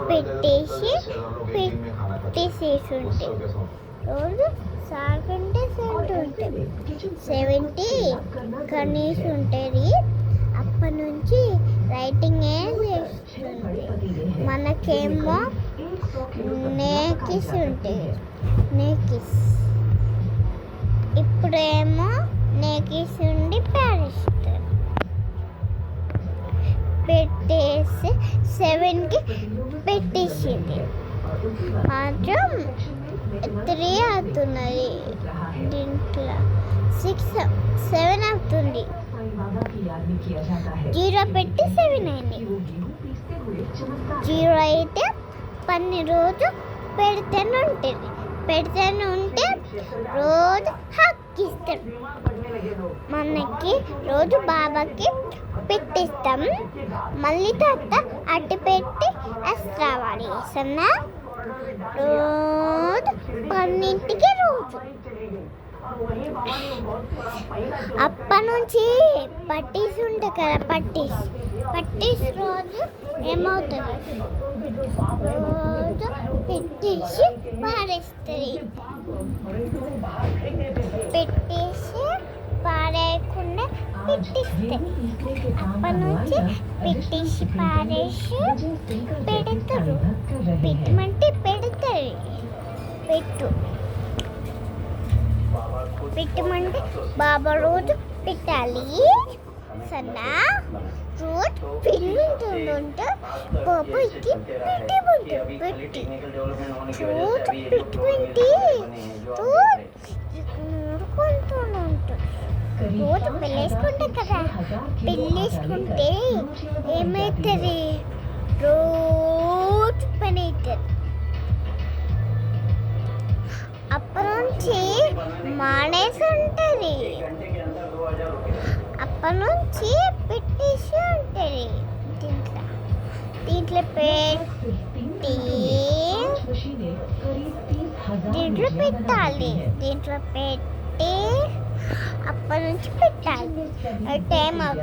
పెట్టేసి పెట్టేసేసి రోజు సాగంటే 70 ఉంటుంది, 70 కనీసం ఉంటుంది. అప్పటి నుంచి రైటింగ్ ఏం చేస్తుంది. మనకేమో నేకిస్ ఉంటుంది, నేకిస్. ఇప్పుడేమో నేకిస్ ఉండి పారేస్తారు. పెట్టేసి 7కి పెట్టేసింది. మాత్రం 3 అవుతున్నది, దీంట్లో 6 7 అవుతుంది. 0 పెట్టి 7 అయింది. 0 అయితే పని రోజు పెడితేనే ఉంటే రోజు హక్కిస్తాం. మనకి రోజు బాబాకి పెట్టిస్తాం. మళ్ళీ తర్వాత అడ్డు పెట్టి రావాలి. సన్నా రోజు 12కి రోజు. అప్పటి నుంచి పట్టీస్ ఉంటాయి కదా, పట్టీస్ రోజు ఏమవుతుంది, రోజు పెట్టేసి పారేస్తుంది. పెట్టేసి పారేయకుండా పెట్టిస్తే అప్పటి నుంచి పెట్టేసి పారేసి పెడతారు. పెట్టమంటే పెడతారు. పెట్టమంటే బాబా రోజు పెట్టాలి. సన్నా రోజు పిల్లుంటుంటే బాబాకి పెట్టి రోజు పెట్టుకుంటే రోజు పెళ్ళేసుకుంటాం కదా. పెళ్ళేసుకుంటే ఏమవుతుంది, రోజు పని అవుతుంది. అప్పటి నుంచి మానేసి ఉంటుంది. అప్పటి నుంచి పెట్టేసి ఉంటుంది. దీంట్లో పెట్టాలి. దీంట్లో పెట్టి అప్పటి నుంచి పెట్టాలి. టైం